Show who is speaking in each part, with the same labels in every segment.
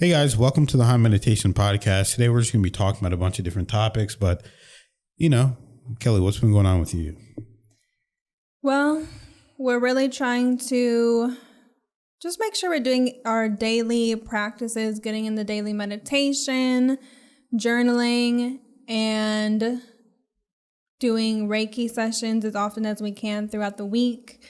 Speaker 1: Hey guys, welcome to the Han Meditation Podcast. Today we're just going to be talking about a bunch of different topics, but Kelly, what's been going on with you?
Speaker 2: Well, we're really trying to just make sure we're doing our daily practices, getting in the daily meditation, journaling, and doing Reiki sessions as often as we can throughout the week.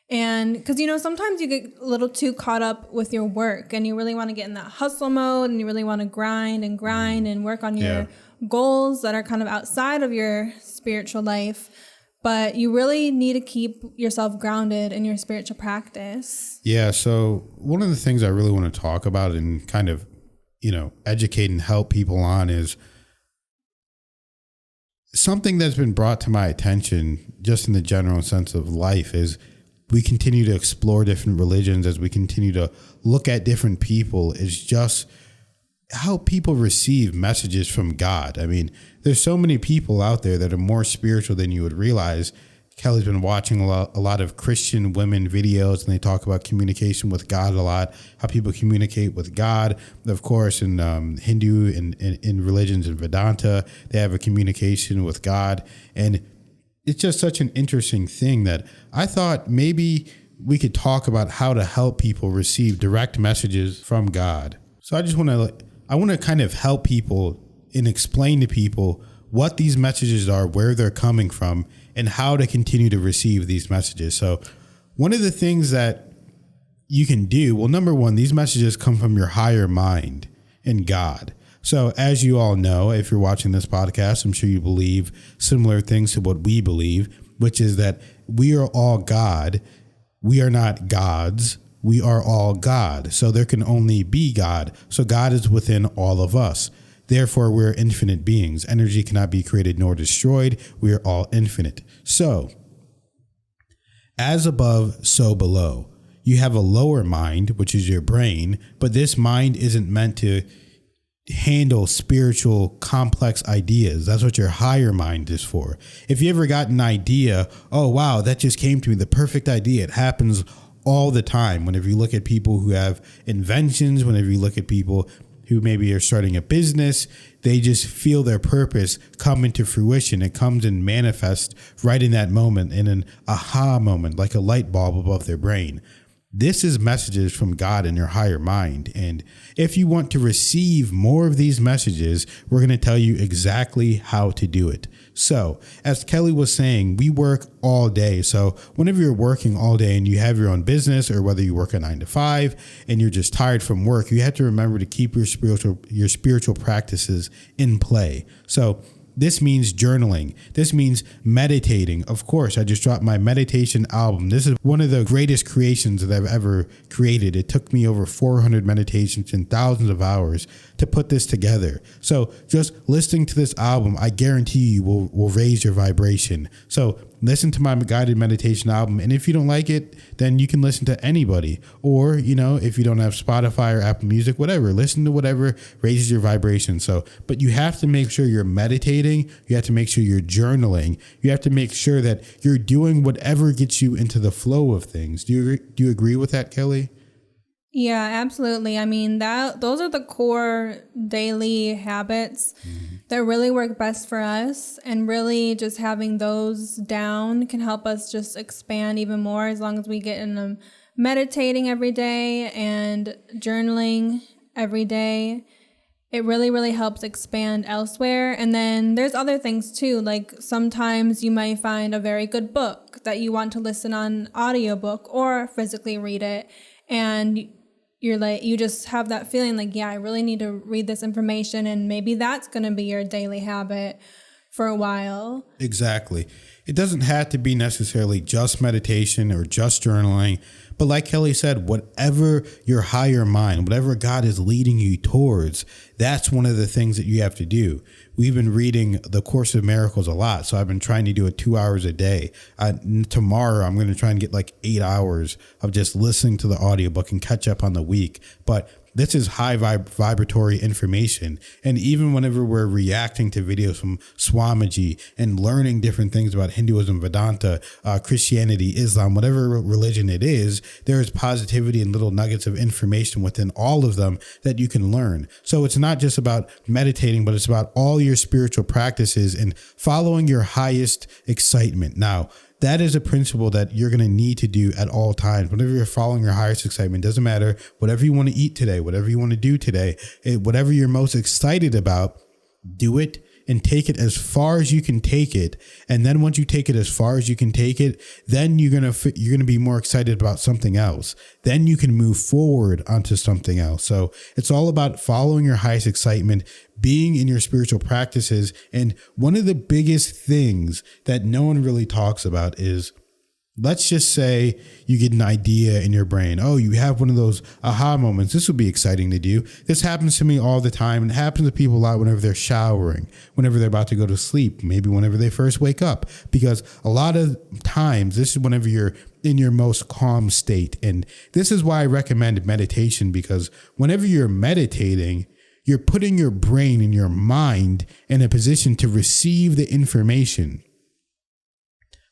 Speaker 2: And because, sometimes you get a little too caught up with your work and you really want to get in that hustle mode and you really want to grind and work on your goals that are kind of outside of your spiritual life. But you really need to keep yourself grounded in your spiritual practice.
Speaker 1: Yeah. So one of the things I really want to talk about and kind of, educate and help people on is something that's been brought to my attention just in the general sense of life is we continue to explore different religions as we continue to look at different people is just how people receive messages from God. I mean, there's so many people out there that are more spiritual than you would realize. Kelly's been watching a lot of Christian women videos, and they talk about communication with God a lot, how people communicate with God. Of course, in Hindu and in religions in Vedanta, they have a communication with God. And it's just such an interesting thing that I thought maybe we could talk about how to help people receive direct messages from God. So I want to kind of help people and explain to people what these messages are, where they're coming from, and how to continue to receive these messages. So one of the things that you can do, well, number one, these messages come from your higher mind and God. So as you all know, if you're watching this podcast, I'm sure you believe similar things to what we believe, which is that we are all God. We are not gods. We are all God. So there can only be God. So God is within all of us. Therefore, we're infinite beings. Energy cannot be created nor destroyed. We are all infinite. So as above, so below. You have a lower mind, which is your brain, but this mind isn't meant to handle spiritual complex ideas. That's what your higher mind is for. If you ever got an idea, oh wow, that just came to me, the perfect idea. It happens all the time. Whenever you look at people who have inventions, whenever you look at people who maybe are starting a business, they just feel their purpose come into fruition. It comes and manifests right in that moment, in an aha moment, like a light bulb above their brain. This is messages from God in your higher mind. And if you want to receive more of these messages, we're going to tell you exactly how to do it. So as Kelly was saying, we work all day. So whenever you're working all day and you have your own business, or whether you work a 9 to 5 and you're just tired from work, you have to remember to keep your spiritual practices in play. So this means journaling. This means meditating. Of course, I just dropped my meditation album. This is one of the greatest creations that I've ever created. It took me over 400 meditations and thousands of hours to put this together. So just listening to this album, I guarantee you will raise your vibration. So listen to my guided meditation album. And if you don't like it, then you can listen to anybody. Or, if you don't have Spotify or Apple Music, whatever, listen to whatever raises your vibration. So, but you have to make sure you're meditating. You have to make sure you're journaling. You have to make sure that you're doing whatever gets you into the flow of things. Do you agree with that, Kelly?
Speaker 2: Yeah, absolutely. I mean, those are the core daily habits that really work best for us, and really just having those down can help us just expand even more as long as we get in meditating every day and journaling every day. It really, really helps expand elsewhere. And then there's other things too. Like sometimes you might find a very good book that you want to listen on audiobook or physically read it. And you just have that feeling like, yeah, I really need to read this information. And maybe that's going to be your daily habit for a while.
Speaker 1: Exactly. It doesn't have to be necessarily just meditation or just journaling. But like Kelly said, whatever your higher mind, whatever God is leading you towards, that's one of the things that you have to do. We've been reading the Course of Miracles a lot. So I've been trying to do it 2 hours a day. Tomorrow, I'm going to try and get like 8 hours of just listening to the audiobook and catch up on the week. But this is high vibratory information. And even whenever we're reacting to videos from Swamiji and learning different things about Hinduism, Vedanta, Christianity, Islam, whatever religion it is, there is positivity and little nuggets of information within all of them that you can learn. So it's not just about meditating, but it's about all your spiritual practices and following your highest excitement. Now, that is a principle that you're going to need to do at all times. Whenever you're following your highest excitement, doesn't matter, whatever you want to eat today, whatever you want to do today, whatever you're most excited about, do it and take it as far as you can take it. And then once you take it as far as you can take it, then you're going to be more excited about something else. Then you can move forward onto something else. So it's all about following your highest excitement, being in your spiritual practices. And one of the biggest things that no one really talks about is, let's just say you get an idea in your brain. Oh, you have one of those aha moments. This would be exciting to do. This happens to me all the time. And it happens to people a lot whenever they're showering, whenever they're about to go to sleep, maybe whenever they first wake up. Because a lot of times, this is whenever you're in your most calm state. And this is why I recommend meditation, because whenever you're meditating, you're putting your brain and your mind in a position to receive the information.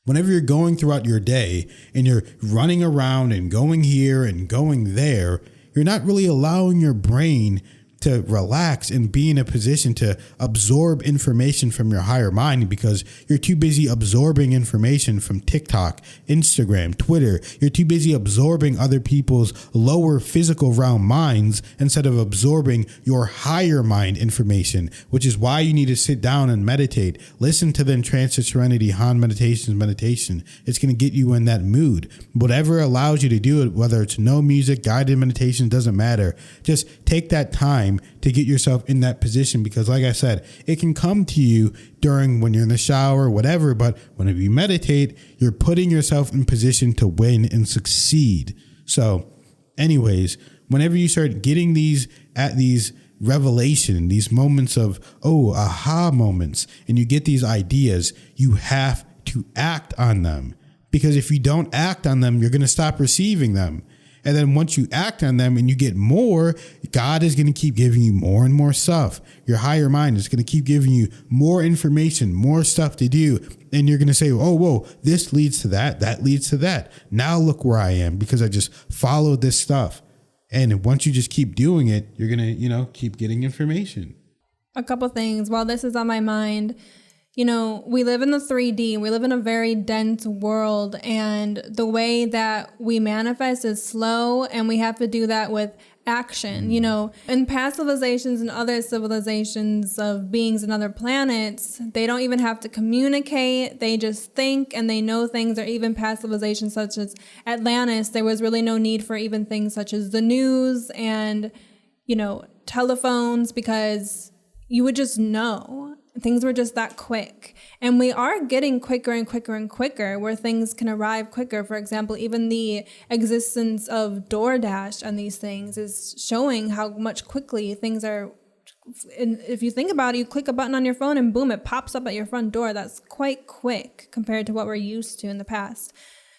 Speaker 1: Whenever you're going throughout your day and you're running around and going here and going there, you're not really allowing your brain to relax and be in a position to absorb information from your higher mind, because you're too busy absorbing information from TikTok, Instagram, Twitter. You're too busy absorbing other people's lower physical realm minds instead of absorbing your higher mind information, which is why you need to sit down and meditate. Listen to the Entranced Serenity HANMEDITATIONS meditation. It's going to get you in that mood. Whatever allows you to do it, whether it's no music, guided meditation, doesn't matter. Just take that time to get yourself in that position, because like I said, it can come to you during when you're in the shower, whatever, but whenever you meditate, you're putting yourself in position to win and succeed. So anyways, whenever you start getting these revelation, these moments of, aha moments, and you get these ideas, you have to act on them, because if you don't act on them, you're going to stop receiving them. And then once you act on them and you get more, God is going to keep giving you more and more stuff. Your higher mind is going to keep giving you more information, more stuff to do. And you're going to say, oh, whoa, this leads to that. That leads to that. Now look where I am because I just followed this stuff. And once you just keep doing it, you're going to, keep getting information.
Speaker 2: A couple things while this is on my mind. We live in the 3D. We live in a very dense world, and the way that we manifest is slow, and we have to do that with action. In past civilizations and other civilizations of beings in other planets, they don't even have to communicate. They just think and they know things. Or even past civilizations such as Atlantis, there was really no need for even things such as the news and, telephones, because you would just know. Things were just that quick. And we are getting quicker and quicker and quicker, where things can arrive quicker. For example, even the existence of DoorDash and these things is showing how much quickly things are. And if you think about it, you click a button on your phone and boom, it pops up at your front door. That's quite quick compared to what we're used to in the past.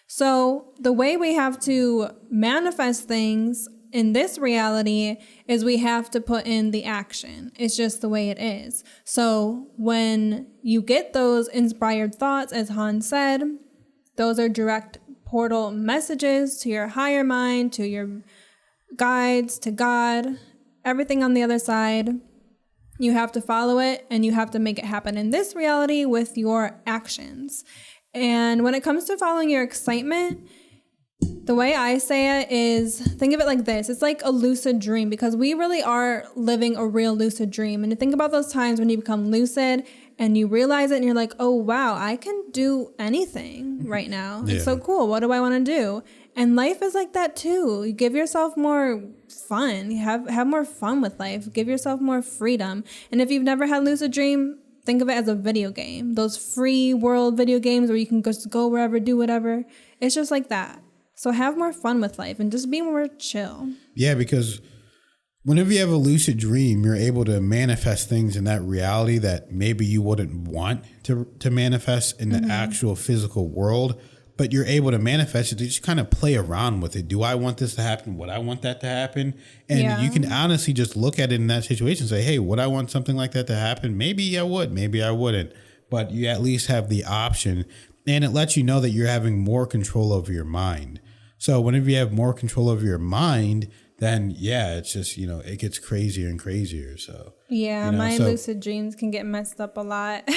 Speaker 2: So the way we have to manifest things in this reality is we have to put in the action. It's just the way it is. So when you get those inspired thoughts, as Han said, those are direct portal messages to your higher mind, to your guides, to God, everything on the other side. You have to follow it and you have to make it happen in this reality with your actions. And when it comes to following your excitement, the way I say it is, think of it like this. It's like a lucid dream, because we really are living a real lucid dream. And you think about those times when you become lucid and you realize it and you're like, oh, wow, I can do anything right now. Yeah. It's so cool. What do I want to do? And life is like that too. You give yourself more fun. You have more fun with life. Give yourself more freedom. And if you've never had a lucid dream, think of it as a video game. Those free world video games where you can just go wherever, do whatever. It's just like that. So have more fun with life and just be more chill. Yeah,
Speaker 1: because whenever you have a lucid dream, you're able to manifest things in that reality that maybe you wouldn't want to manifest in the actual physical world. but you're able to manifest it to just kind of play around with it. Do I want this to happen? Would I want that to happen? And you can honestly just look at it in that situation and say, hey, would I want something like that to happen? Maybe I would, maybe I wouldn't. But you at least have the option, and it lets you know that you're having more control over your mind. So whenever you have more control over your mind, then it's just, it gets crazier and crazier. So
Speaker 2: my lucid dreams can get messed up a lot.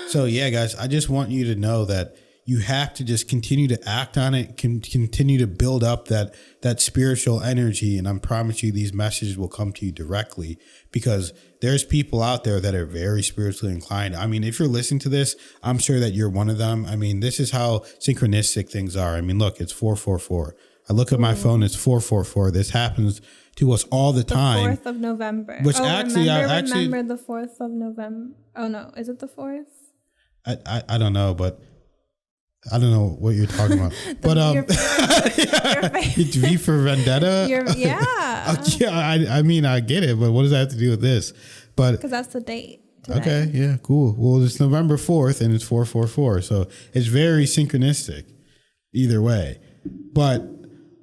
Speaker 1: So guys, I just want you to know that you have to just continue to act on it, continue to build up that spiritual energy. And I promise you these messages will come to you directly, because there's people out there that are very spiritually inclined. I mean, if you're listening to this, I'm sure that you're one of them. I mean, this is how synchronistic things are. I mean, look, it's 444. I look at my phone, it's 444. This happens to us all the time.
Speaker 2: 4th of November.
Speaker 1: Which
Speaker 2: remember the 4th of November. Oh no, is it the 4th?
Speaker 1: I don't know, but I don't know what you're talking about. But
Speaker 2: your favorite.
Speaker 1: V for Vendetta. I mean, I get it, but what does that have to do with this? But
Speaker 2: because that's the date today.
Speaker 1: Okay, yeah, cool. Well, it's November 4th and it's 444, so it's very synchronistic either way. But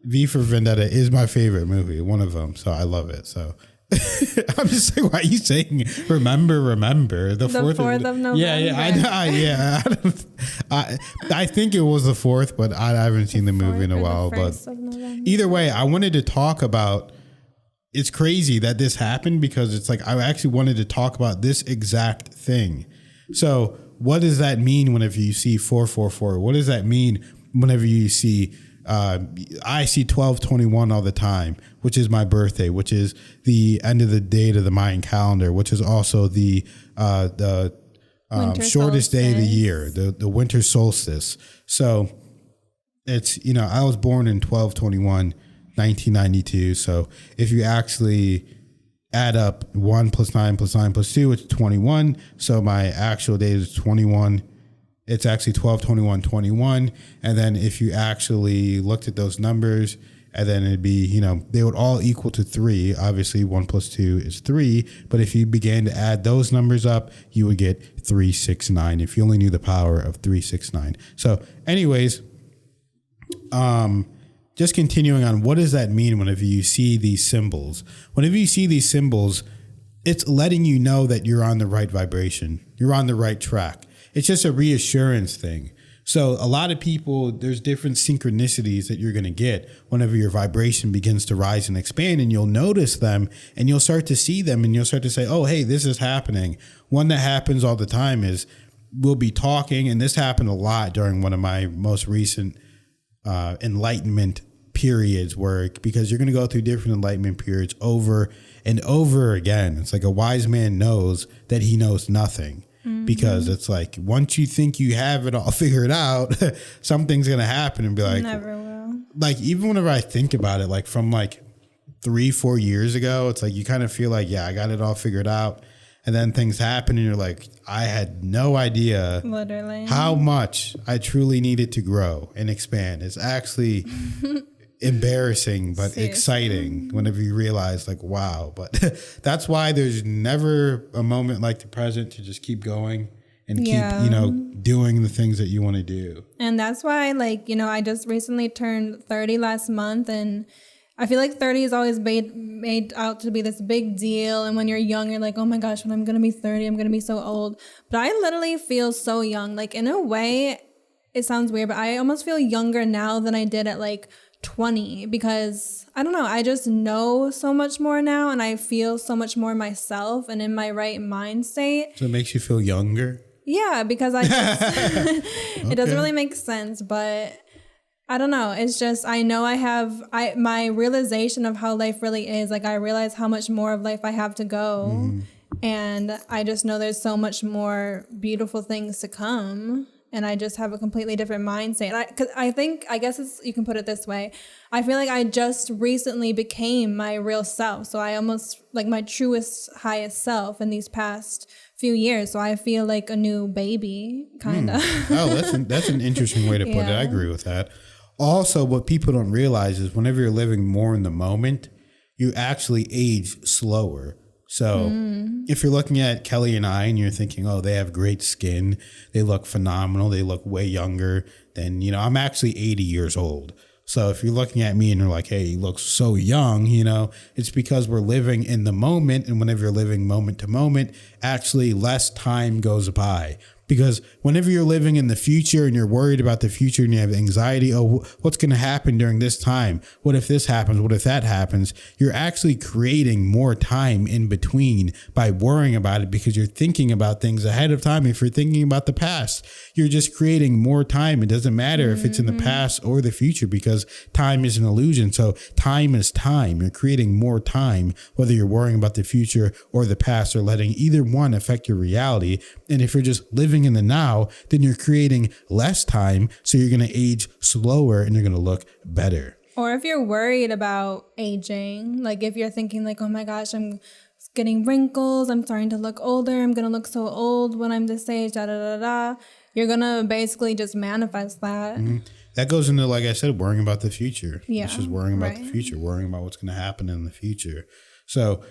Speaker 1: V for Vendetta is my favorite movie, one of them, so I love it. So I'm just like, why are you saying remember the 4th
Speaker 2: of November?
Speaker 1: I think it was the 4th, but I haven't seen the movie in a while. But either way, I wanted to talk about. It's crazy that this happened, because it's like I actually wanted to talk about this exact thing. So what does that mean whenever you see 444? What does that mean whenever you see? I see 12/21 all the time, which is my birthday, which is the end of the date of the Mayan calendar, which is also the shortest day of the year, the winter solstice. So it's, I was born in 12/21, 1992. So if you actually add up 1 + 9 + 9 + 2, it's 21. So my actual date is 21. It's actually 12/21/21. And then if you actually looked at those numbers, and then it'd be, they would all equal to 3. Obviously 1 + 2 is 3. But if you began to add those numbers up, you would get 369 if you only knew the power of 369. So anyways, just continuing on, what does that mean whenever you see these symbols? Whenever you see these symbols, it's letting you know that you're on the right vibration. You're on the right track. It's just a reassurance thing. So a lot of people, there's different synchronicities that you're going to get whenever your vibration begins to rise and expand, and you'll notice them and you'll start to see them and you'll start to say, oh, hey, this is happening. One that happens all the time is we'll be talking, and this happened a lot during one of my most recent enlightenment periods, because you're going to go through different enlightenment periods over and over again. It's like a wise man knows that he knows nothing. Because it's like, once you think you have it all figured out, something's going to happen and be like,
Speaker 2: never will.
Speaker 1: Like, even whenever I think about it, like from like 3-4 years ago, it's like, you kind of feel like, I got it all figured out. And then things happen and you're like, I had no idea
Speaker 2: literally
Speaker 1: how much I truly needed to grow and expand. It's actually embarrassing, but seriously exciting whenever you realize, like, wow. But that's why there's never a moment like the present to just keep going and keep, doing the things that you want to do. And
Speaker 2: that's why, like, I just recently turned 30 last month, and I feel like 30 is always made out to be this big deal. And when you're young, you're like, oh my gosh, when I'm going to be 30, I'm going to be so old. But I literally feel so young. Like, in a way, it sounds weird, but I almost feel younger now than I did at like 20, because I don't know, I just know so much more now, and I feel so much more myself and in my right mind state.
Speaker 1: So it makes you feel younger?
Speaker 2: Yeah, because I just it doesn't really make sense, but I don't know. It's just, I know my realization of how life really is, like, I realize how much more of life I have to go, and I just know there's so much more beautiful things to come. And I just have a completely different mindset. I guess you can put it this way. I feel like I just recently became my real self. So I almost like my truest, highest self in these past few years. So I feel like a new baby, kind of.
Speaker 1: Oh, that's an interesting way to put it. I agree with that. Also, what people don't realize is whenever you're living more in the moment, you actually age slower. So if you're looking at Kelly and I and you're thinking, oh, they have great skin, they look phenomenal, they look way younger than, you know, I'm actually 80 years old. So if you're looking at me and you're like, hey, he looks so young, you know, it's because we're living in the moment. And whenever you're living moment to moment, actually less time goes by. Because whenever you're living in the future and you're worried about the future and you have anxiety, oh, what's going to happen during this time? What if this happens? What if that happens? You're actually creating more time in between by worrying about it because you're thinking about things ahead of time. If you're thinking about the past, you're just creating more time. It doesn't matter if it's in the past or the future because time is an illusion. So time is time. You're creating more time, whether you're worrying about the future or the past or letting either one affect your reality. And if you're just living in the now, then you're creating less time. So you're going to age slower and you're going to look better.
Speaker 2: Or if you're worried about aging, like if you're thinking like, oh my gosh, I'm getting wrinkles, I'm starting to look older, I'm going to look so old when I'm this age, da da da da. You're going to basically just manifest that.
Speaker 1: Mm-hmm. That goes into, like I said, worrying about the future.
Speaker 2: Yeah.
Speaker 1: It's just worrying about the future, worrying about what's going to happen in the future. So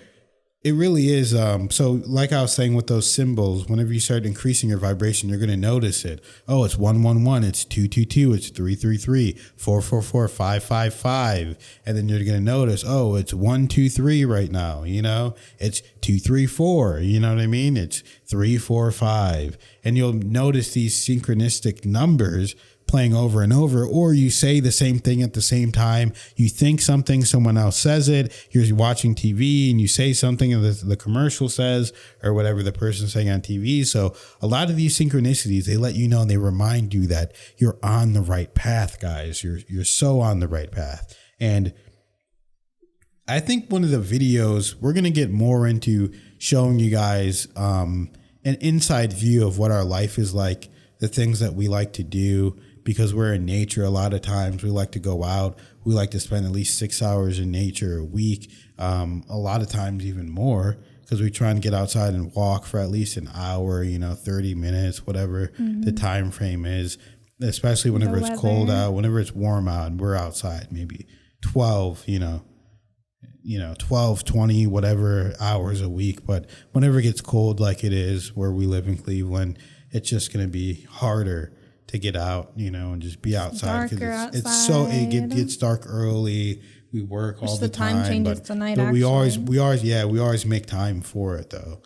Speaker 1: it really is. So like I was saying with those symbols, whenever you start increasing your vibration, you're going to notice it. Oh, it's 111, it's 222, it's 333, 444, 555. And then you're going to notice, oh, it's 123 right now. You know, it's 234. You know what I mean? It's 345. And you'll notice these synchronistic numbers playing over and over, or you say the same thing at the same time. You think something, someone else says it. You're watching TV and you say something and the commercial says, or whatever the person's saying on TV. So a lot of these synchronicities, they let you know and they remind you that you're on the right path, guys. You're so on the right path. And I think one of the videos, we're going to get more into showing you guys an inside view of what our life is like, the things that we like to do. Because we're in nature, a lot of times we like to go out. We like to spend at least 6 hours in nature a week. A lot of times even more, because we try and get outside and walk for at least an hour, 30 minutes, whatever the time frame is, especially whenever it's cold out, whenever it's warm out and we're outside, maybe 12, 12, 20, whatever hours a week. But whenever it gets cold like it is where we live in Cleveland, it's just going to be harder to get out, and just be outside because it gets dark early. We work all the time,
Speaker 2: changes to night.
Speaker 1: But we always make time for it though.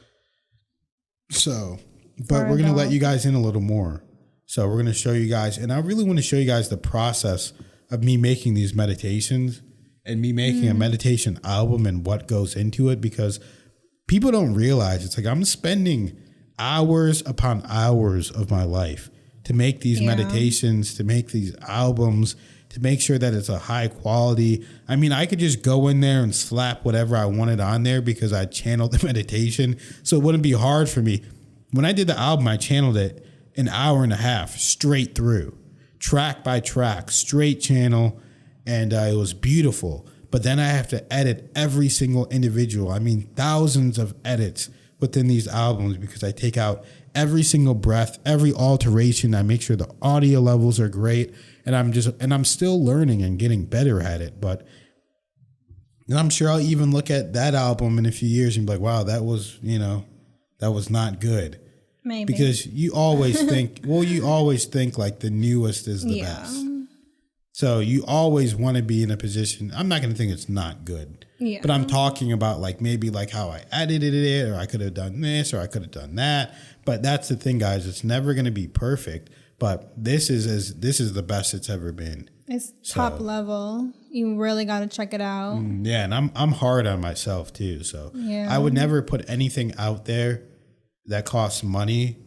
Speaker 1: So, but we're gonna let you guys in a little more. So we're gonna show you guys, and I really want to show you guys the process of me making these meditations and me making a meditation album and what goes into it, because people don't realize it's like I'm spending hours upon hours of my life to make these meditations, to make these albums, to make sure that it's a high quality. I mean, I could just go in there and slap whatever I wanted on there because I channeled the meditation. So it wouldn't be hard for me. When I did the album, I channeled it an hour and a half straight through, track by track, straight channel. And it was beautiful. But then I have to edit every single individual. I mean, thousands of edits within these albums because I take out every single breath, every alteration. I make sure the audio levels are great, and I'm still learning and getting better at it. But and I'm sure I'll even look at that album in a few years and be like, wow, that was not good.
Speaker 2: Maybe.
Speaker 1: Because you always think, like the newest is the best. So you always want to be in a position. I'm not going to think it's not good. Yeah. But I'm talking about like maybe like how I edited it, or I could have done this, or I could have done that. But that's the thing, guys. It's never going to be perfect. But this is the best it's ever been.
Speaker 2: It's top level. You really got to check it out.
Speaker 1: Yeah, and I'm hard on myself too. So I would never put anything out there that costs money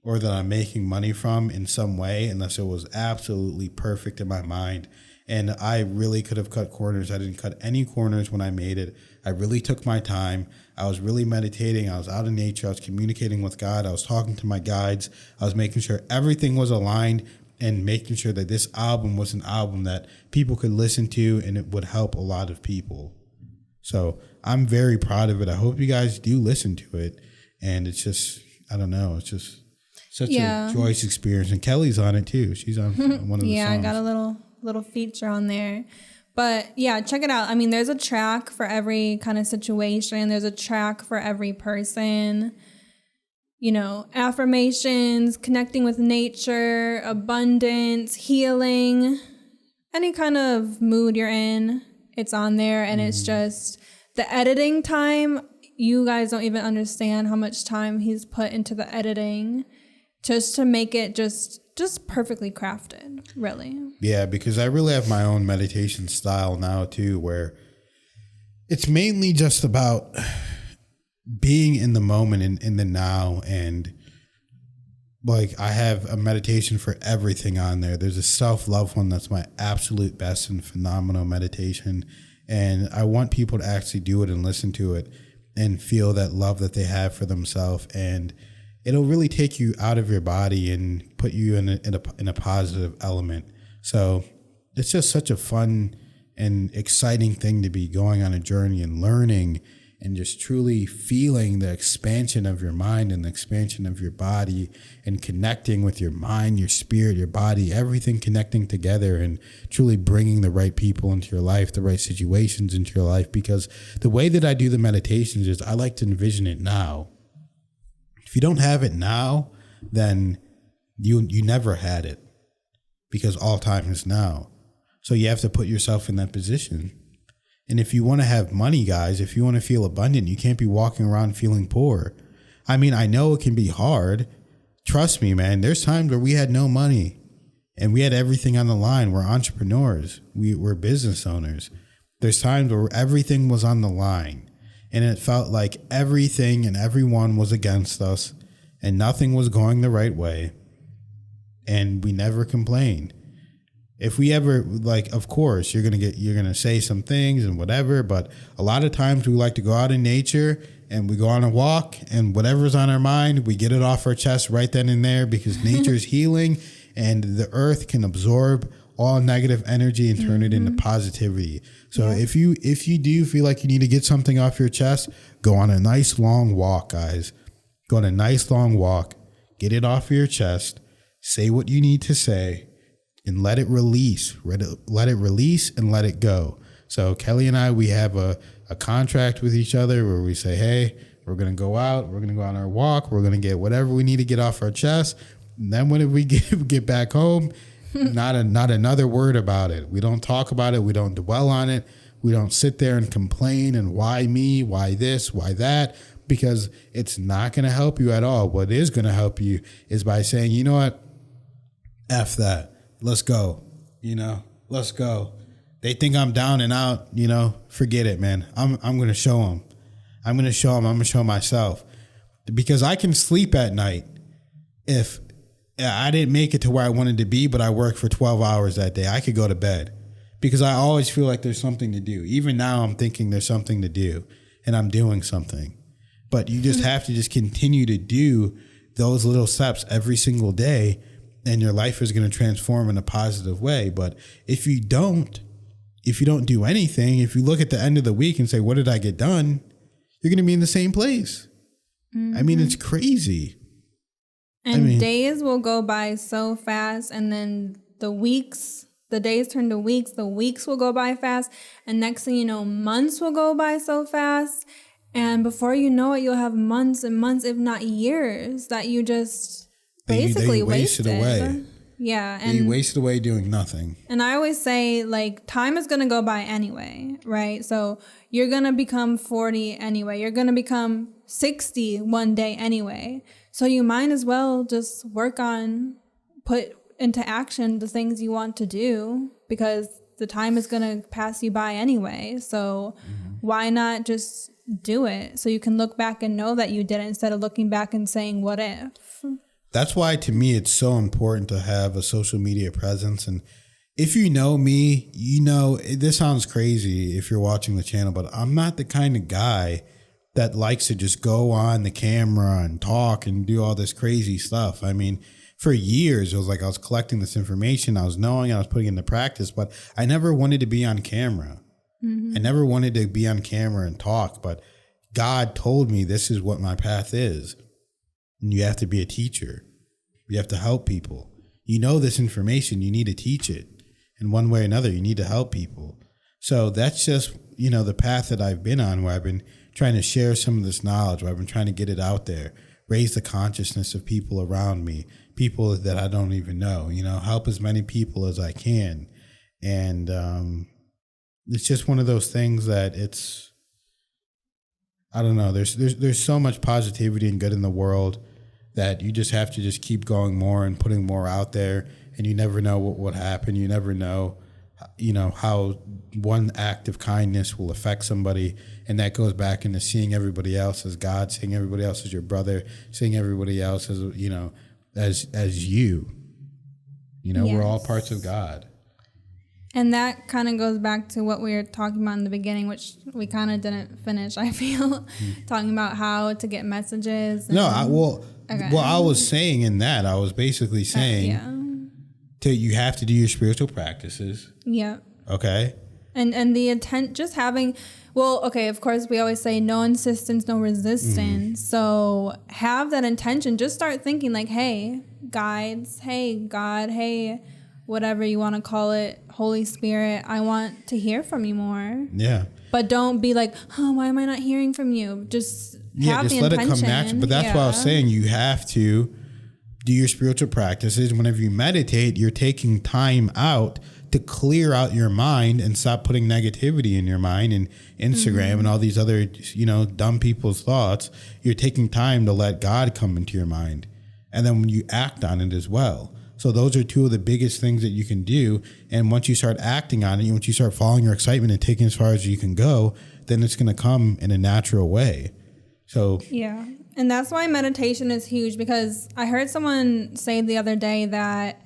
Speaker 1: or that I'm making money from in some way unless it was absolutely perfect in my mind. And I really could have cut corners. I didn't cut any corners when I made it. I really took my time. I was really meditating. I was out in nature. I was communicating with God. I was talking to my guides. I was making sure everything was aligned and making sure that this album was an album that people could listen to and it would help a lot of people. So I'm very proud of it. I hope you guys do listen to it. And it's just, I don't know, it's just such a joyous experience. And Kelly's on it too. She's on one of the songs.
Speaker 2: I got a little feature on there. But yeah, check it out. I mean, there's a track for every kind of situation. There's a track for every person. You know, affirmations, connecting with nature, abundance, healing, any kind of mood you're in, it's on there. And it's just the editing time. You guys don't even understand how much time he's put into the editing just to make it just perfectly crafted, really.
Speaker 1: Yeah, because I really have my own meditation style now too, where it's mainly just about being in the moment and in the now. And like, I have a meditation for everything on there. There's a self-love one that's my absolute best and phenomenal meditation. And I want people to actually do it and listen to it and feel that love that they have for themselves. And it'll really take you out of your body and put you in a positive element. So it's just such a fun and exciting thing to be going on a journey and learning and just truly feeling the expansion of your mind and the expansion of your body and connecting with your mind, your spirit, your body, everything connecting together and truly bringing the right people into your life, the right situations into your life. Because the way that I do the meditations is I like to envision it now. If you don't have it now, then you never had it, because all time is now. So you have to put yourself in that position. And if you want to have money, guys, if you want to feel abundant, you can't be walking around feeling poor. I mean, I know it can be hard. Trust me, man. There's times where we had no money and we had everything on the line. We're entrepreneurs. We're business owners. There's times where everything was on the line and it felt like everything and everyone was against us and nothing was going the right way. And we never complained. If we ever, like, of course, you're going to say some things and whatever, but a lot of times we like to go out in nature and we go on a walk and whatever's on our mind, we get it off our chest right then and there, because nature's healing and the earth can absorb all negative energy and turn it into positivity. So if you do feel like you need to get something off your chest, go on a nice long walk, guys. Go on a nice long walk, get it off your chest, say what you need to say, and let it release. Let it release and let it go. So Kelly and I, we have a contract with each other where we say, hey, we're going to go out. We're going to go on our walk. We're going to get whatever we need to get off our chest. And then when we get back home, not another word about it. We don't talk about it. We don't dwell on it. We don't sit there and complain and why me, why this, why that, because it's not going to help you at all. What is going to help you is by saying, you know what? F that. Let's go, let's go. They think I'm down and out, forget it, man. I'm going to show them. I'm going to show them. I'm going to show myself, because I can sleep at night if I didn't make it to where I wanted to be, but I worked for 12 hours that day. I could go to bed because I always feel like there's something to do. Even now I'm thinking there's something to do and I'm doing something, but you just have to just continue to do those little steps every single day. And your life is going to transform in a positive way. But if you don't do anything, if you look at the end of the week and say, what did I get done? You're going to be in the same place. I mean, it's crazy.
Speaker 2: And days will go by so fast. And then the days turn to weeks. The weeks will go by fast. And next thing you know, months will go by so fast. And before you know it, you'll have months and months, if not years, that you just basically wasted away. Yeah.
Speaker 1: And you wasted away doing nothing.
Speaker 2: And I always say, like, time is going to go by anyway, right? So you're going to become 40 anyway. You're going to become 60 one day anyway. So you might as well just put into action the things you want to do, because the time is going to pass you by anyway. So why not just do it so you can look back and know that you did it, instead of looking back and saying, what if?
Speaker 1: That's why, to me, it's so important to have a social media presence. And if you know me, this sounds crazy if you're watching the channel, but I'm not the kind of guy that likes to just go on the camera and talk and do all this crazy stuff. I mean, for years, it was like I was collecting this information. I was putting it into practice, but I never wanted to be on camera. I never wanted to be on camera and talk, but God told me this is what my path is. And you have to be a teacher. You have to help people. This information, you need to teach it. In one way or another, you need to help people. So that's just, the path that I've been on, where I've been trying to share some of this knowledge, where I've been trying to get it out there, raise the consciousness of people around me, people that I don't even know, help as many people as I can. And it's just one of those things that I don't know, there's so much positivity and good in the world that you just have to just keep going more and putting more out there, and you never know what would happen. You never know, how one act of kindness will affect somebody, and that goes back into seeing everybody else as God, seeing everybody else as your brother, seeing everybody else as, as you.
Speaker 2: Yes.
Speaker 1: We're all parts of God.
Speaker 2: And that kind of goes back to what we were talking about in the beginning, which we kind of didn't finish, I feel, talking about how to get messages.
Speaker 1: No, I was saying in that, I was basically saying you have to do your spiritual practices.
Speaker 2: Yeah.
Speaker 1: Okay.
Speaker 2: And the intent, just having, of course, we always say no insistence, no resistance. So have that intention. Just start thinking like, hey, guides, hey, God, hey, whatever you want to call it, Holy Spirit, I want to hear from you more.
Speaker 1: Yeah.
Speaker 2: But don't be like, why am I not hearing from you? Just have the intention.
Speaker 1: Let it come natural. But that's what I was saying. You have to do your spiritual practices. Whenever you meditate, you're taking time out to clear out your mind and stop putting negativity in your mind and Instagram and all these other, dumb people's thoughts. You're taking time to let God come into your mind. And then when you act on it as well. So those are two of the biggest things that you can do. And once you start acting on it, once you start following your excitement and taking as far as you can go, then it's going to come in a natural way. So
Speaker 2: yeah. And that's why meditation is huge, because I heard someone say the other day that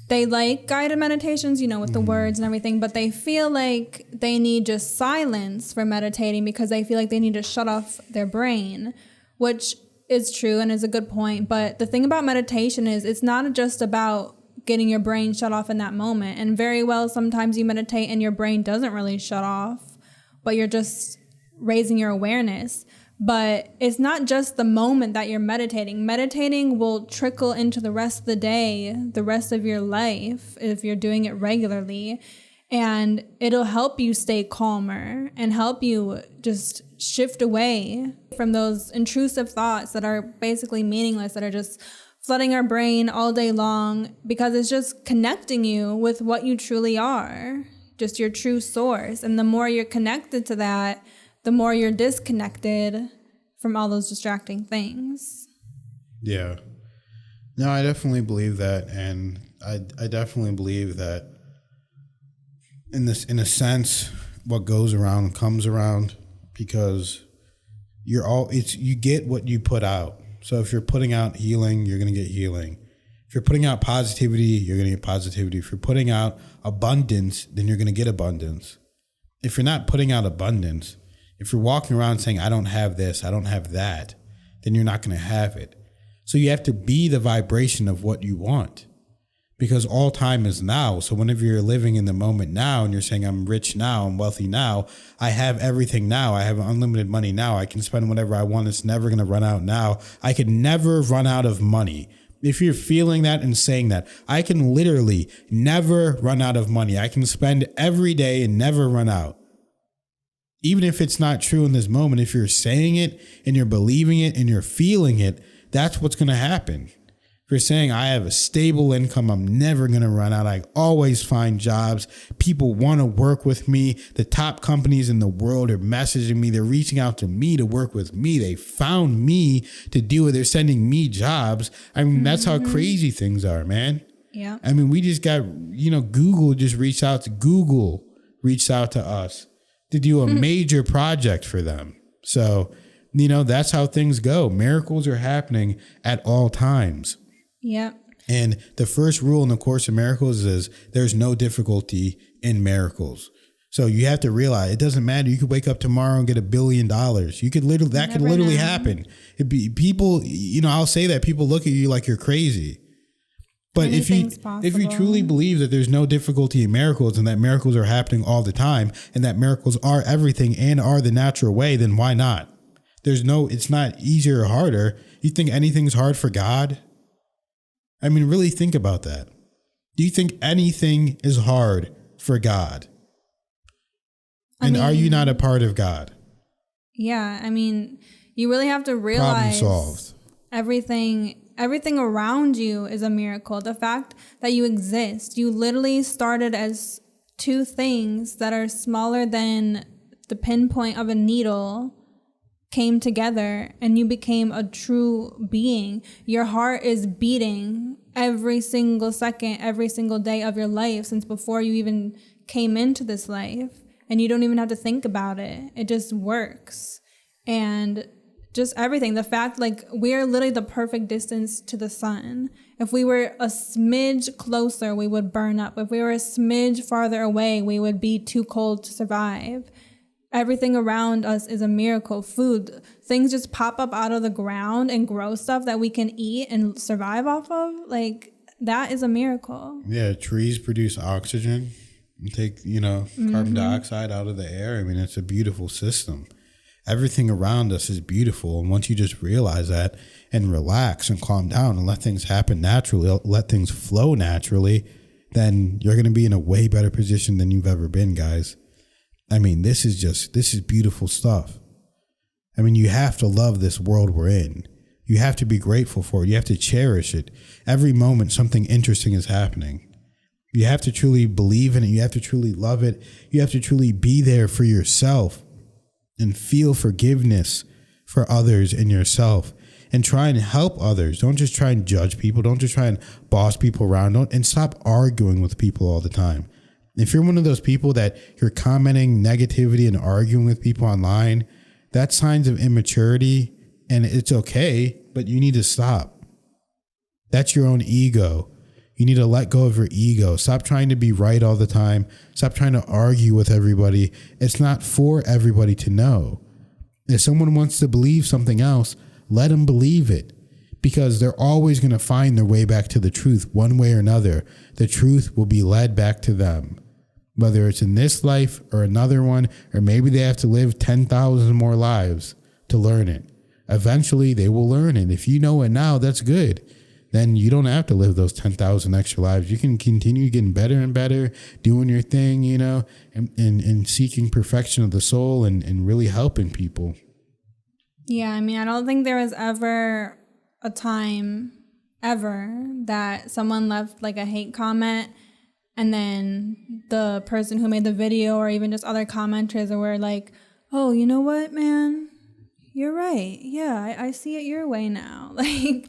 Speaker 2: they like guided meditations, with the words and everything, but they feel like they need just silence for meditating because they feel like they need to shut off their brain, which is true and is a good point. But the thing about meditation is it's not just about getting your brain shut off in that moment. And very well, sometimes you meditate and your brain doesn't really shut off, but you're just raising your awareness. But it's not just the moment that you're meditating. Meditating will trickle into the rest of the day, the rest of your life, if you're doing it regularly. And it'll help you stay calmer and help you just shift away from those intrusive thoughts that are basically meaningless, that are just flooding our brain all day long, because it's just connecting you with what you truly are, just your true source. And the more you're connected to that, the more you're disconnected from all those distracting things.
Speaker 1: Yeah. No, I definitely believe that. And I definitely believe that in a sense, what goes around comes around, because you get what you put out. So if you're putting out healing, you're going to get healing. If you're putting out positivity, you're going to get positivity. If you're putting out abundance, then you're going to get abundance. If you're not putting out abundance, if you're walking around saying, I don't have this, I don't have that, then you're not going to have it. So you have to be the vibration of what you want, because all time is now. So whenever you're living in the moment now and you're saying, I'm rich now, I'm wealthy now, I have everything now, I have unlimited money now, I can spend whatever I want, it's never going to run out now. I could never run out of money. If you're feeling that and saying that, I can literally never run out of money. I can spend every day and never run out. Even if it's not true in this moment, if you're saying it and you're believing it and you're feeling it, that's what's going to happen. If you're saying, I have a stable income, I'm never going to run out, I always find jobs, people want to work with me, the top companies in the world are messaging me, they're reaching out to me to work with me, they found me to do it, they're sending me jobs. I mean, that's how crazy things are, man.
Speaker 2: Yeah.
Speaker 1: I mean, we just got, Google reached out to us to do a major project for them. So, that's how things go. Miracles are happening at all times.
Speaker 2: Yep.
Speaker 1: And the first rule in the Course of Miracles is there's no difficulty in miracles. So you have to realize it doesn't matter. You could wake up tomorrow and get $1 billion. You could literally happen. It'd be people, I'll say that people look at you like you're crazy. But if you truly believe that there's no difficulty in miracles and that miracles are happening all the time and that miracles are everything and are the natural way, then why not? It's not easier or harder. You think anything's hard for God? I mean, really think about that. Do you think anything is hard for God? And are you not a part of God?
Speaker 2: Yeah, I mean, you really have to
Speaker 1: Problem
Speaker 2: realize
Speaker 1: solved.
Speaker 2: everything around you is a miracle. The fact that you exist, you literally started as two things that are smaller than the pinpoint of a needle, came together and you became a true being. Your heart is beating every single second, every single day of your life since before you even came into this life. And you don't even have to think about it. It just works. And just everything. The fact, like, we're literally the perfect distance to the sun. If we were a smidge closer, we would burn up. If we were a smidge farther away, we would be too cold to survive. Everything around us is a miracle. Food, things just pop up out of the ground and grow stuff that we can eat and survive off of. Like, that is a miracle.
Speaker 1: Yeah, trees produce oxygen and take, carbon dioxide out of the air. I mean, it's a beautiful system. Everything around us is beautiful. And once you just realize that and relax and calm down and let things happen naturally, let things flow naturally, then you're going to be in a way better position than you've ever been, guys. I mean, this is beautiful stuff. I mean, you have to love this world we're in. You have to be grateful for it. You have to cherish it. Every moment, something interesting is happening. You have to truly believe in it. You have to truly love it. You have to truly be there for yourself and feel forgiveness for others and yourself and try and help others. Don't just try and judge people. Don't just try and boss people around. And stop arguing with people all the time. If you're one of those people that you're commenting negativity and arguing with people online, that's signs of immaturity, and it's okay, but you need to stop. That's your own ego. You need to let go of your ego. Stop trying to be right all the time. Stop trying to argue with everybody. It's not for everybody to know. If someone wants to believe something else, let them believe it, because they're always going to find their way back to the truth one way or another. The truth will be led back to them, whether it's in this life or another one, or maybe they have to live 10,000 more lives to learn it. Eventually, they will learn it. If you know it now, that's good. Then you don't have to live those 10,000 extra lives. You can continue getting better and better, doing your thing, and seeking perfection of the soul and really helping people.
Speaker 2: Yeah, I mean, I don't think there was ever a time ever that someone left like a hate comment and then the person who made the video or even just other commenters were like, oh, you know what, man? You're right. Yeah, I see it your way now. Like,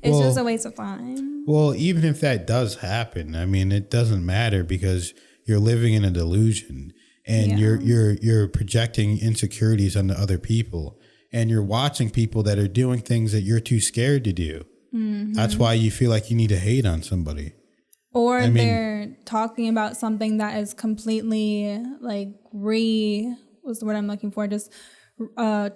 Speaker 2: it's just a waste of time.
Speaker 1: Well, even if that does happen, I mean, it doesn't matter because you're living in a delusion and you're projecting insecurities onto other people, and you're watching people that are doing things that you're too scared to do. Mm-hmm. That's why you feel like you need to hate on somebody.
Speaker 2: Or they're talking about something that is completely like what's the word I'm looking for? Just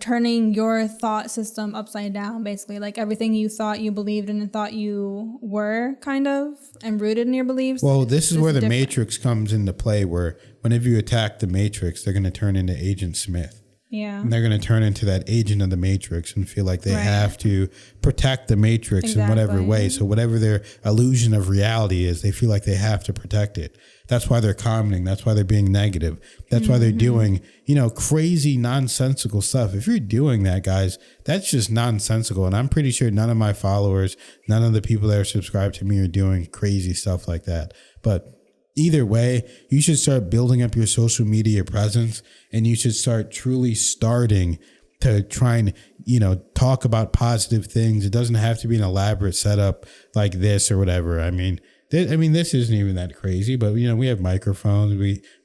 Speaker 2: turning your thought system upside down, basically. Like everything you thought you believed in and thought you were kind of and rooted in your beliefs.
Speaker 1: Well, this is where the Matrix comes into play, where whenever you attack the Matrix, they're going to turn into Agent Smith.
Speaker 2: Yeah.
Speaker 1: And they're going to turn into that agent of the Matrix and feel like they have to protect the Matrix in whatever way. So whatever their illusion of reality is, they feel like they have to protect it. That's why they're commenting. That's why they're being negative. That's why they're doing, crazy, nonsensical stuff. If you're doing that, guys, that's just nonsensical. And I'm pretty sure none of my followers, none of the people that are subscribed to me are doing crazy stuff like that. But either way, you should start building up your social media presence, and you should start truly starting to try and, talk about positive things. It doesn't have to be an elaborate setup like this or whatever. I mean, this isn't even that crazy, but we have microphones.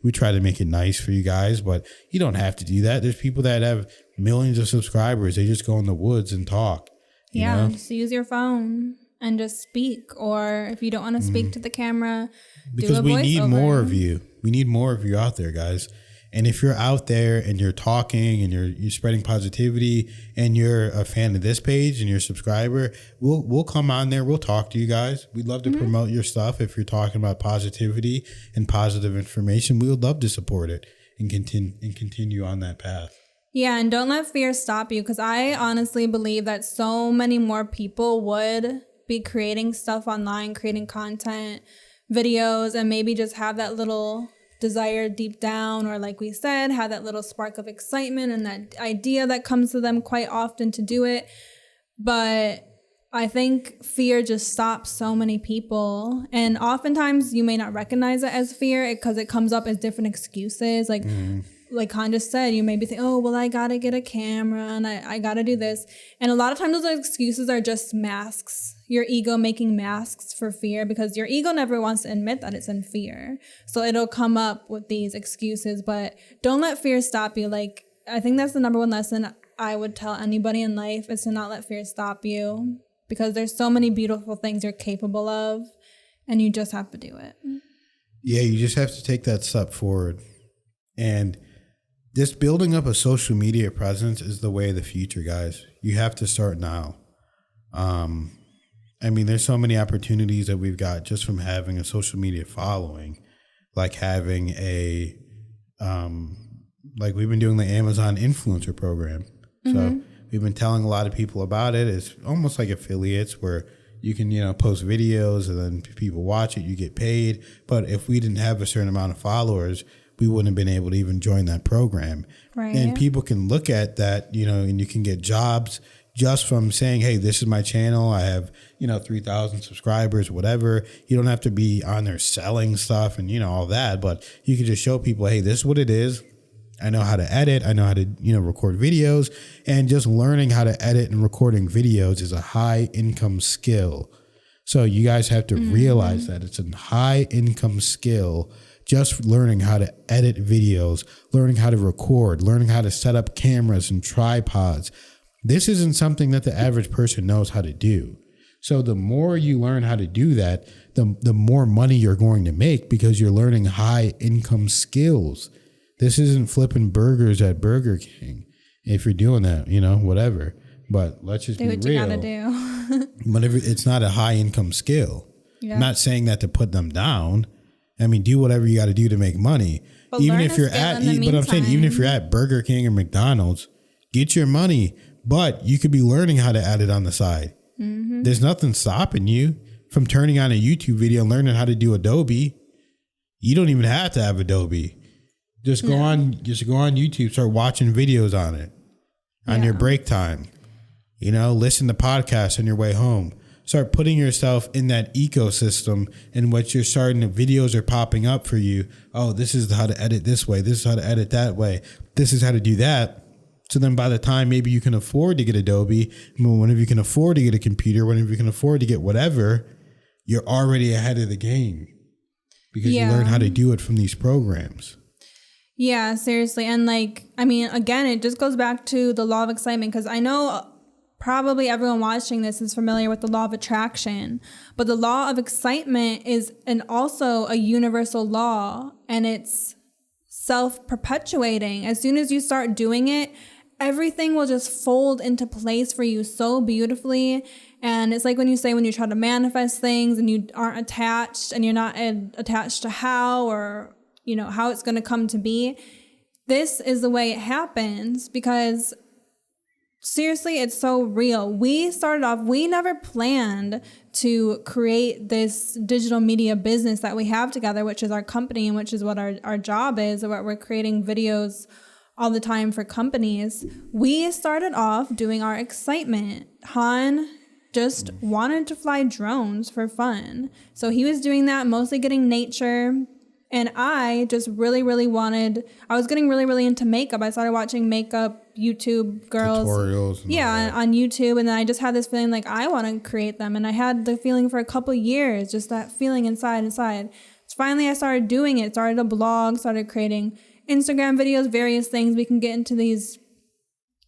Speaker 1: We try to make it nice for you guys, but you don't have to do that. There's people that have millions of subscribers. They just go in the woods and talk.
Speaker 2: Just use your phone and just speak. Or if you don't want to speak to the camera,
Speaker 1: because we need more of you. We need more of you out there, guys. And if you're out there and you're talking and you're spreading positivity and you're a fan of this page and you're a subscriber, we'll come on there. We'll talk to you guys. We'd love to promote your stuff. If you're talking about positivity and positive information, we would love to support it and continue on that path.
Speaker 2: Yeah, and don't let fear stop you, because I honestly believe that so many more people would be creating stuff online, creating content, videos, and maybe just have that little desire deep down, or like we said, have that little spark of excitement and that idea that comes to them quite often to do it. But I think fear just stops so many people. And oftentimes you may not recognize it as fear because it comes up as different excuses. Like Han just said, you may be thinking, oh, well, I got to get a camera and I got to do this. And a lot of times those excuses are just masks, your ego making masks for fear, because your ego never wants to admit that it's in fear. So it'll come up with these excuses, but don't let fear stop you. Like, I think that's the number one lesson I would tell anybody in life, is to not let fear stop you, because there's so many beautiful things you're capable of and you just have to do it.
Speaker 1: Yeah, you just have to take that step forward. And just building up a social media presence is the way of the future, guys. You have to start now. I mean, there's so many opportunities that we've got just from having a social media following, like having a, like we've been doing the Amazon influencer program. So we've been telling a lot of people about it. It's almost like affiliates where you can, post videos and then people watch it, you get paid. But if we didn't have a certain amount of followers, we wouldn't have been able to even join that program.
Speaker 2: Right.
Speaker 1: And people can look at that, and you can get jobs just from saying, hey, this is my channel. I have, 3,000 subscribers, whatever. You don't have to be on there selling stuff and, all that. But you can just show people, hey, this is what it is. I know how to edit. I know how to, record videos. And just learning how to edit and recording videos is a high income skill. So you guys have to realize that it's a high income skill. Just learning how to edit videos, learning how to record, learning how to set up cameras and tripods. This isn't something that the average person knows how to do. So the more you learn how to do that, the more money you're going to make, because you're learning high income skills. This isn't flipping burgers at Burger King. If you're doing that, whatever. But let's just
Speaker 2: do
Speaker 1: be
Speaker 2: what
Speaker 1: real.
Speaker 2: You gotta do.
Speaker 1: But it's not a high income skill. Yeah. I'm not saying that to put them down. I mean, do whatever you got to do to make money.
Speaker 2: But
Speaker 1: even if you're even if you're at Burger King or McDonald's, get your money. But you could be learning how to edit on the side. There's nothing stopping you from turning on a YouTube video and learning how to do Adobe. You don't even have to have Adobe. Just go on YouTube, start watching videos on it on your break time. Listen to podcasts on your way home. Start putting yourself in that ecosystem in which you're starting to, videos are popping up for you. Oh, this is how to edit this way. This is how to edit that way. This is how to do that. So then by the time maybe you can afford to get Adobe, whenever you can afford to get a computer, whenever you can afford to get whatever, you're already ahead of the game because you learn how to do it from these programs.
Speaker 2: Yeah, seriously. And again, it just goes back to the law of excitement, because I know probably everyone watching this is familiar with the law of attraction, but the law of excitement is also a universal law, and it's self-perpetuating. As soon as you start doing it, everything will just fold into place for you so beautifully. And it's like when you try to manifest things and you aren't attached, and you're not attached to how how it's going to come to be. This is the way it happens, because seriously, it's so real. We started off, we never planned to create this digital media business that we have together, which is our company and which is what our job is, what we're creating videos all the time for companies. We started off doing our excitement. Han just wanted to fly drones for fun. So he was doing that, mostly getting nature. And I just really, really I was getting really, really into makeup. I started watching makeup YouTube girls.
Speaker 1: Tutorials.
Speaker 2: On YouTube. And then I just had this feeling like I want to create them. And I had the feeling for a couple of years, just that feeling inside. So finally I started doing it, started a blog, started creating Instagram videos, various things. We can get into these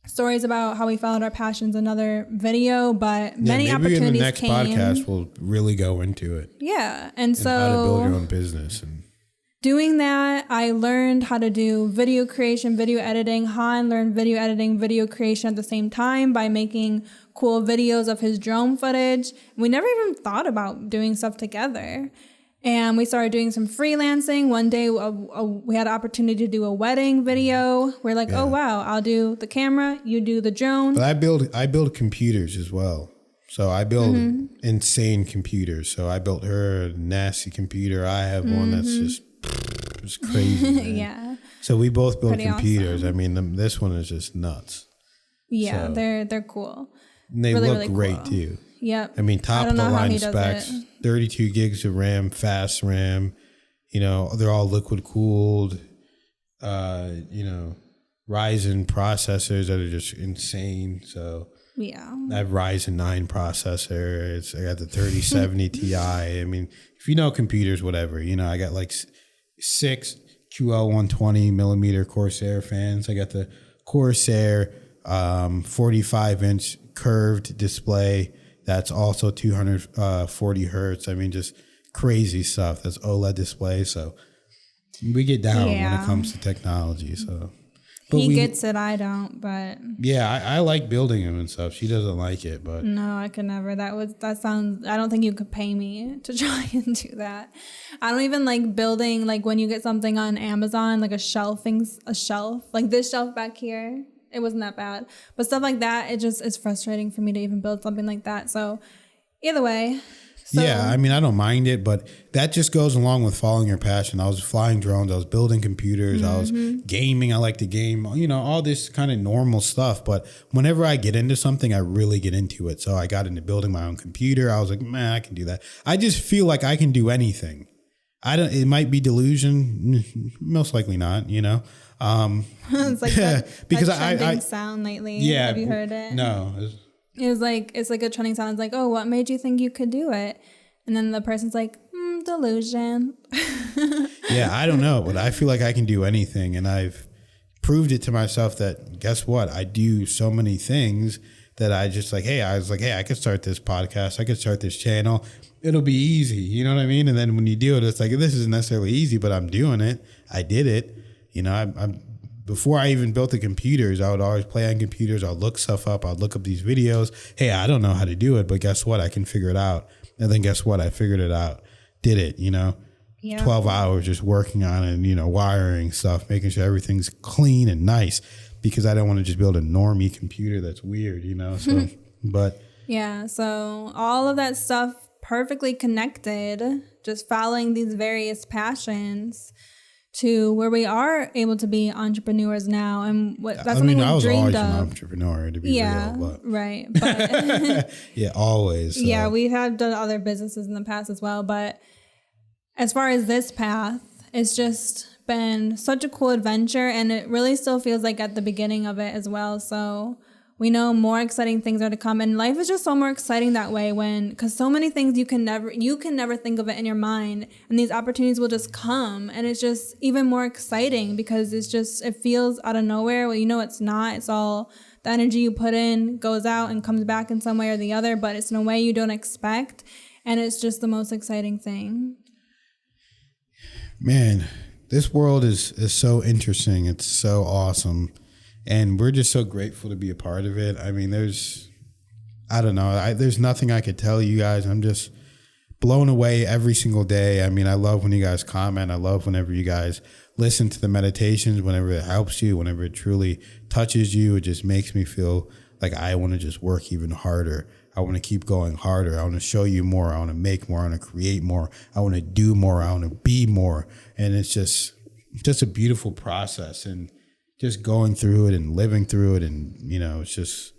Speaker 2: stories about how we followed our passions, another video, but many opportunities
Speaker 1: in the next
Speaker 2: came.
Speaker 1: podcast we'll really go into it.
Speaker 2: Yeah. And so
Speaker 1: how to build your own business. And
Speaker 2: doing that, I learned how to do video creation, video editing. Han learned video editing, video creation at the same time by making cool videos of his drone footage. We never even thought about doing stuff together. And we started doing some freelancing. One day we had an opportunity to do a wedding video. We're like, oh, wow, I'll do the camera, you do the drone.
Speaker 1: But I build computers as well. So I build insane computers. So I built her a nasty computer. I have one that's just It's crazy. Man.
Speaker 2: Yeah.
Speaker 1: So we both build
Speaker 2: Pretty
Speaker 1: computers.
Speaker 2: awesome.
Speaker 1: I mean, this one is just nuts.
Speaker 2: Yeah,
Speaker 1: So,
Speaker 2: they're cool.
Speaker 1: and they
Speaker 2: really,
Speaker 1: look
Speaker 2: really
Speaker 1: great
Speaker 2: cool.
Speaker 1: too.
Speaker 2: Yep.
Speaker 1: I mean, top
Speaker 2: I
Speaker 1: of
Speaker 2: don't
Speaker 1: the
Speaker 2: know how
Speaker 1: line
Speaker 2: he does
Speaker 1: specs,
Speaker 2: it.
Speaker 1: 32 gigs of RAM, fast RAM. You know, they're all liquid cooled. You know, Ryzen processors that are just insane. So
Speaker 2: Yeah.
Speaker 1: I have Ryzen 9 processor. I got the 3070 Ti. I mean, if you know computers, whatever, you know, I got like 6 QL 120 millimeter Corsair fans. I got the Corsair 45-inch curved display. That's also 240 hertz. I mean, just crazy stuff. That's OLED display. So we get down when it comes to technology. So but
Speaker 2: he gets it, I don't, but
Speaker 1: yeah, I like building them and stuff. She doesn't like it, but
Speaker 2: no, I could never. That sounds, I don't think you could pay me to try and do that. I don't even like building, like when you get something on Amazon, like a shelf, like this shelf back here. It wasn't that bad, but stuff like that, it's frustrating for me to even build something like that. So either way. So,
Speaker 1: yeah, I mean, I don't mind it, but that just goes along with following your passion. I was flying drones. I was building computers. I was gaming. I like to game, you know, all this kind of normal stuff. But whenever I get into something, I really get into it. So I got into building my own computer. I was like, man, I can do that. I just feel like I can do anything. It might be delusion. Most likely not, you know.
Speaker 2: it's like that,
Speaker 1: because
Speaker 2: that trending
Speaker 1: I
Speaker 2: sound lately.
Speaker 1: Yeah.
Speaker 2: Have you heard it?
Speaker 1: No.
Speaker 2: It's like a trending sound. It's like, oh, what made you think you could do it? And then the person's like, delusion.
Speaker 1: Yeah, I don't know, but I feel like I can do anything. And I've proved it to myself that, guess what? I do so many things that I was like, hey, I could start this podcast. I could start this channel. It'll be easy. You know what I mean? And then when you do it, it's like, this isn't necessarily easy, but I'm doing it. I did it. You know, I'm before I even built the computers, I would always play on computers. I'd look stuff up. I'd look up these videos. Hey, I don't know how to do it, but guess what? I can figure it out. And then guess what? I figured it out. Did it, you know? Yeah. 12 hours just working on it and, you know, wiring stuff, making sure everything's clean and nice because I don't want to just build a normie computer that's weird, you know? So, but.
Speaker 2: Yeah, so all of that stuff perfectly connected, just following these various passions to where we are able to be entrepreneurs now, and that's something we dreamed of.
Speaker 1: I was always an entrepreneur, to be real. But.
Speaker 2: Right. But
Speaker 1: yeah, always. So.
Speaker 2: Yeah, we have done other businesses in the past as well, but as far as this path, it's just been such a cool adventure, and it really still feels like at the beginning of it as well. So we know more exciting things are to come, and life is just so more exciting that way because so many things you can never think of it in your mind, and these opportunities will just come, and it's just even more exciting because it feels out of nowhere. Well, you know, it's not. It's all the energy you put in goes out and comes back in some way or the other, but it's in a way you don't expect, and it's just the most exciting thing.
Speaker 1: Man, this world is so interesting. It's so awesome. And we're just so grateful to be a part of it. I mean, there's nothing I could tell you guys. I'm just blown away every single day. I mean, I love when you guys comment. I love whenever you guys listen to the meditations, whenever it helps you, whenever it truly touches you. It just makes me feel like I want to just work even harder. I want to keep going harder. I want to show you more. I want to make more. I want to create more. I want to do more. I want to be more. And it's just a beautiful process. And just going through it and living through it, and you know, it's just,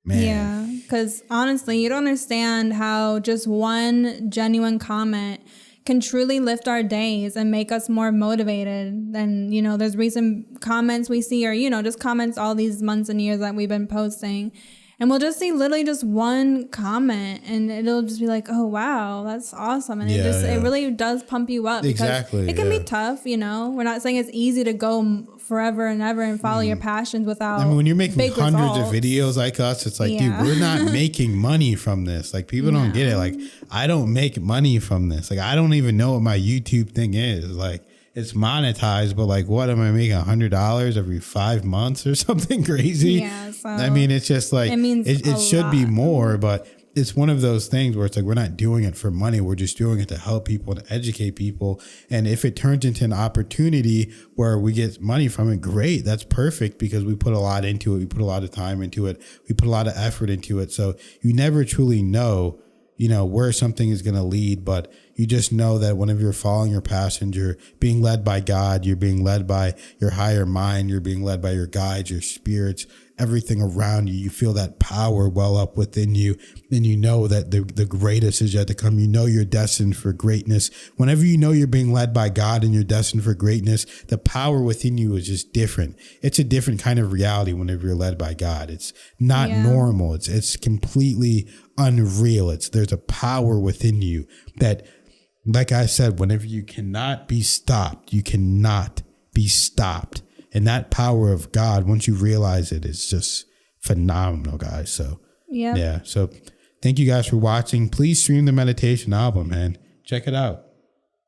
Speaker 1: man.
Speaker 2: Yeah, because honestly, you don't understand how just one genuine comment can truly lift our days and make us more motivated. And you know, there's recent comments we see, or you know, just comments all these months and years that we've been posting, and we'll just see literally just one comment, and it'll just be like, oh wow, that's awesome, and it really does pump you up.
Speaker 1: Exactly,
Speaker 2: because it can be tough, you know. We're not saying it's easy to go forever and ever and follow your passions without.
Speaker 1: I mean, when you're making hundreds
Speaker 2: results
Speaker 1: of videos like us, it's like, dude, we're not making money from this. Like, people don't get it. Like, I don't make money from this. Like, I don't even know what my YouTube thing is. Like, it's monetized, but like, what am I making? $100 every 5 months or something crazy?
Speaker 2: Yeah. So
Speaker 1: I mean, it's just like, it should be more, but it's one of those things where it's like, we're not doing it for money. We're just doing it to help people, to educate people. And if it turns into an opportunity where we get money from it, great. That's perfect, because we put a lot into it. We put a lot of time into it. We put a lot of effort into it. So you never truly know, where something is going to lead, but you just know that whenever you're following your passion, you're being led by God, you're being led by your higher mind, you're being led by your guides, your spirits, everything around you. You feel that power well up within you, and you know that the greatest is yet to come. You know you're destined for greatness. Whenever you know you're being led by God and you're destined for greatness, the power within you is just different. It's a different kind of reality whenever you're led by God. It's not normal. It's completely unreal. There's a power within you that, like I said, whenever you cannot be stopped, you cannot be stopped. And that power of God, once you realize it, is just phenomenal, guys. So, yeah. So thank you guys for watching. Please stream the meditation album, man. Check it out.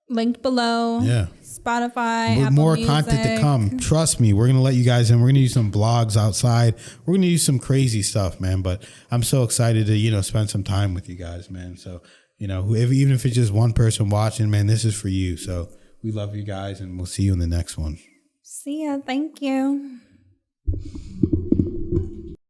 Speaker 2: Linked below.
Speaker 1: Yeah.
Speaker 2: Spotify,
Speaker 1: With
Speaker 2: Apple
Speaker 1: more
Speaker 2: Music.
Speaker 1: content to come. Trust me, we're going to let you guys in. We're going to use some vlogs outside. We're going to use some crazy stuff, man. But I'm so excited to, spend some time with you guys, man. So, even if it's just one person watching, man, this is for you. So we love you guys, and we'll see you in the next one.
Speaker 2: See ya. Thank you.